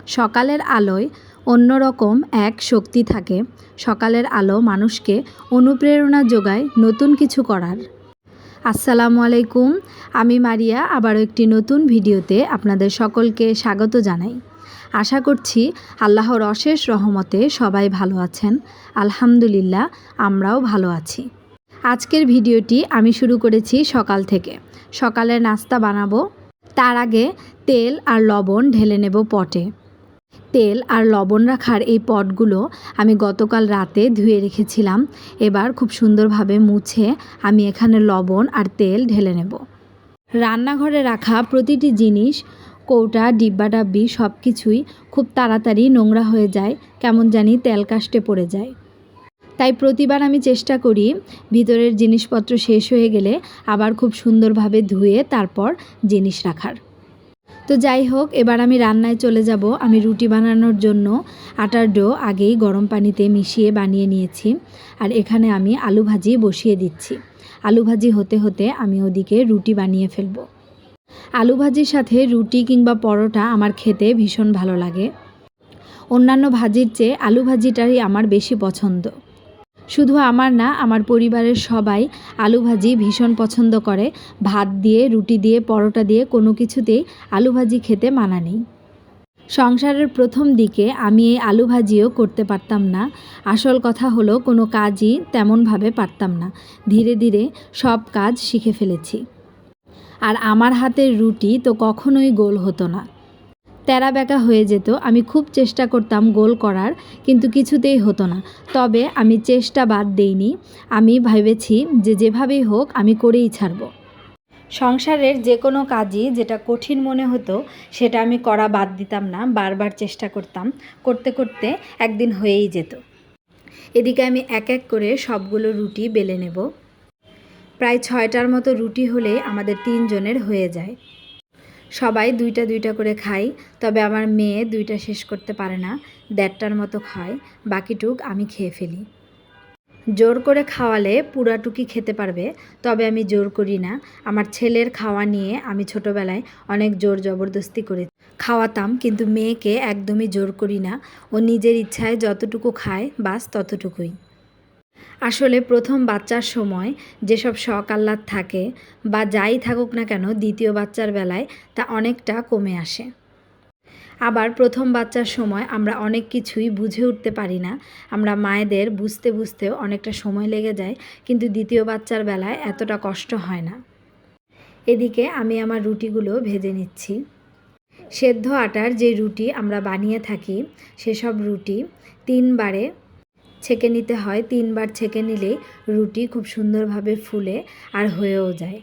সকালের আলোয় অন্যরকম এক শক্তি থাকে। সকালের আলো মানুষকে অনুপ্রেরণা যোগায় নতুন কিছু করার। আসসালামু আলাইকুম, আমি মারিয়া আবারও একটি নতুন ভিডিওতে আপনাদের সকলকে স্বাগত জানাই। আশা করছি আল্লাহর অশেষ রহমতে সবাই ভালো আছেন। আলহামদুলিল্লাহ, আমরাও ভালো আছি। আজকের ভিডিওটি আমি শুরু করেছি সকাল থেকে। সকালের নাস্তা বানাবো। তার আগে তেল আর লবণ ঢেলে নেব পটে। তেল আর লবণ রাখার এই পটগুলো আমি গতকাল রাতে ধুয়ে রেখেছিলাম। এবার খুব সুন্দরভাবে মুছে আমি এখানে লবণ আর তেল ঢেলে নেব। রান্নাঘরে রাখা প্রতিটি জিনিস, কৌটা, ডিব্বাডাব্বি সব কিছুই খুব তাড়াতাড়ি নোংরা হয়ে যায়, কেমন জানি তেল কাস্টে পড়ে যায়। তাই প্রতিবার আমি চেষ্টা করি ভিতরের জিনিসপত্র শেষ হয়ে গেলে আবার খুব সুন্দরভাবে ধুয়ে তারপর জিনিস রাখার। তো যাই হোক, এবার আমি রান্নায় চলে যাব। আমি রুটি বানানোর জন্য আটার ডো আগেই গরম পানিতে মিশিয়ে বানিয়ে নিয়েছি। আর এখানে আমি আলু ভাজি বসিয়ে দিচ্ছি। আলু ভাজি হতে হতে আমি ওদিকে রুটি বানিয়ে ফেলব। আলু ভাজির সাথে রুটি কিংবা পরোটা আমার খেতে ভীষণ ভালো লাগে। অন্যান্য ভাজির চেয়ে আলু ভাজিটাই আমার বেশি পছন্দ। শুধু আমার না, আমার পরিবারের সবাই আলু ভাজি ভীষণ পছন্দ করে। ভাত দিয়ে, রুটি দিয়ে, পরোটা দিয়ে কোনো কিছুতেই আলু ভাজি খেতে মানা নেই। সংসারের প্রথম দিকে আমি এই আলু ভাজিও করতে পারতাম না। আসল কথা হলো কোনো কাজই তেমনভাবে পারতাম না। ধীরে ধীরে সব কাজ শিখে ফেলেছি। আর আমার হাতের রুটি তো কখনোই গোল হতো না, তেরা বেঁকা হয়ে যেত। আমি খুব চেষ্টা করতাম গোল করার, কিন্তু কিছুতেই হতো না। তবে আমি চেষ্টা বাদ দেইনি। আমি ভেবেছি যে যেভাবেই হোক আমি করেই ছাড়ব। সংসারের যে কোনো কাজই যেটা কঠিন মনে হতো সেটা আমি করা বাদ দিতাম না, বারবার চেষ্টা করতাম। করতে করতে একদিন হয়েই যেত। এদিকে আমি এক এক করে সবগুলো রুটি বেলে নেব। প্রায় 6টার মতো রুটি হলে আমাদের 3 জনের হয়ে যায়। সবাই দুইটা দুইটা করে খাই, তবে আমার মেয়ে 2টা শেষ করতে পারে না, 1.5টার মতো খায়। বাকিটুক আমি খেয়ে ফেলি। জোর করে খাওয়ালে পুরাটুকি খেতে পারবে, তবে আমি জোর করি না। আমার ছেলের খাওয়া নিয়ে আমি ছোটোবেলায় অনেক জোর জবরদস্তি করে খাওয়াতাম, কিন্তু মেয়েকে একদমই জোর করি না। ও নিজের ইচ্ছায় যতটুকু খায় বাস ততটুকুই। আসলে প্রথম বাচ্চার সময় যেসব শখ আহ্লাদ থাকে বা যাই থাকুক না কেন, দ্বিতীয় বাচ্চার বেলায় তা অনেকটা কমে আসে। আবার প্রথম বাচ্চার সময় আমরা অনেক কিছুই বুঝে উঠতে পারি না। আমরা মায়েদের বুঝতে বুঝতেও অনেকটা সময় লেগে যায়, কিন্তু দ্বিতীয় বাচ্চার বেলায় এতটা কষ্ট হয় না। এদিকে আমি আমার রুটিগুলো ভেজে নিচ্ছি। সেদ্ধ আটার যে রুটি আমরা বানিয়ে থাকি সেসব রুটি 3 বারে ছেঁকে নিতে হয়। 3 বার ছেঁকে নিলেই রুটি খুব সুন্দরভাবে ফুলে আর হয়েও যায়।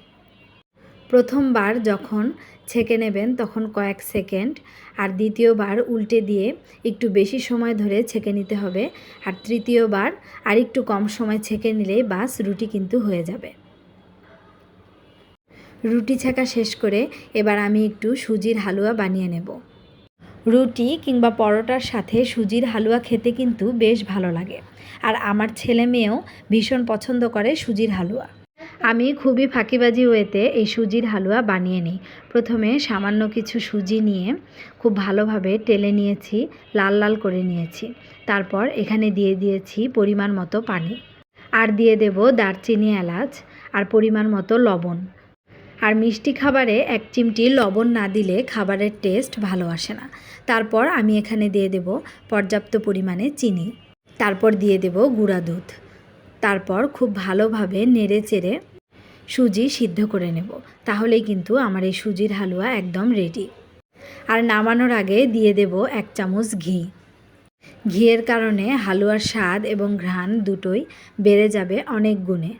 প্রথমবার যখন ছেঁকে নেবেন তখন কয়েক সেকেন্ড, আর দ্বিতীয়বার উল্টে দিয়ে একটু বেশি সময় ধরে ছেঁকে নিতে হবে, আর তৃতীয়বার আর একটু কম সময় ছেঁকে নিলেই বাস রুটি কিন্তু হয়ে যাবে। রুটি ছেঁকা শেষ করে এবার আমি একটু সুজির হালুয়া বানিয়ে নেব। রুটি কিংবা পরোটার সাথে সুজির হালুয়া খেতে কিন্তু বেশ ভালো লাগে। আর আমার ছেলে মেয়েও ভীষণ পছন্দ করে সুজির হালুয়া। আমি খুবই ফাঁকিবাজি ওয়েতে এই সুজির হালুয়া বানিয়ে নিই। প্রথমে সামান্য কিছু সুজি নিয়ে খুব ভালোভাবে টেলে নিয়েছি, লাল লাল করে নিয়েছি। তারপর এখানে দিয়ে দিয়েছি পরিমাণ মতো পানি, আর দিয়ে দেব দারচিনি, এলাচ আর পরিমাণ মতো লবণ। আর মিষ্টি খাবারে 1 চিমটি লবণ না দিলে খাবারের টেস্ট ভালো আসে না। তারপর আমি এখানে দিয়ে দেব পর্যাপ্ত পরিমাণে চিনি, তারপর দিয়ে দেব গুঁড়া দুধ। তারপর খুব ভালোভাবে নেড়ে চেড়ে সুজি সিদ্ধ করে নেব। তাহলেই কিন্তু আমার এই সুজির হালুয়া একদম রেডি। আর নামানোর আগে দিয়ে দেব 1 চামচ ঘি। ঘিয়ের কারণে হালুয়ার স্বাদ এবং ঘ্রাণ দুটোই বেড়ে যাবে অনেক গুণে।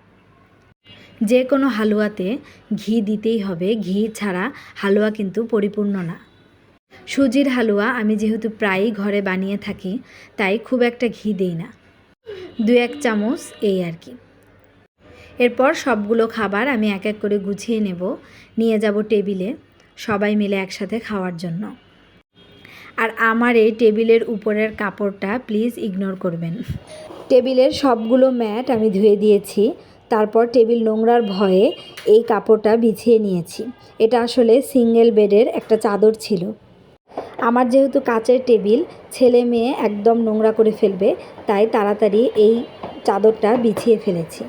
যে কোনো হালুয়াতে ঘি দিতেই হবে, ঘি ছাড়া হালুয়া কিন্তু পরিপূর্ণ না। সুজির হালুয়া আমি যেহেতু প্রায়ই ঘরে বানিয়ে থাকি, তাই খুব একটা ঘি দিই না, 2-1 চামচ এই আর কি। এরপর সবগুলো খাবার আমি এক এক করে গুছিয়ে নেব, নিয়ে যাব টেবিলে সবাই মিলে একসাথে খাওয়ার জন্য। আর আমার এই টেবিলের উপরের কাপড়টা প্লিজ ইগনোর করবেন। টেবিলের সবগুলো ম্যাট আমি ধুয়ে দিয়েছি, তারপর টেবিল নোংরার ভয়ে এই কাপড়টা বিছিয়ে নিয়েছি। এটা আসলে সিঙ্গেল বেডের একটা চাদর ছিল। আমার যেহেতু কাচের টেবিল, ছেলে মেয়ে একদম নোংরা করে ফেলবে, তাই তাড়াতাড়ি এই চাদরটা বিছিয়ে ফেলেছি।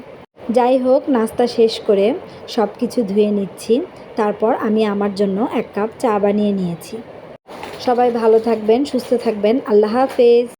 যাই হোক, নাস্তা শেষ করে সব কিছু ধুয়ে নিচ্ছি। তারপর আমি আমার জন্য 1 কাপ চা বানিয়ে নিয়েছি। সবাই ভালো থাকবেন, সুস্থ থাকবেন। আল্লাহ হাফেজ।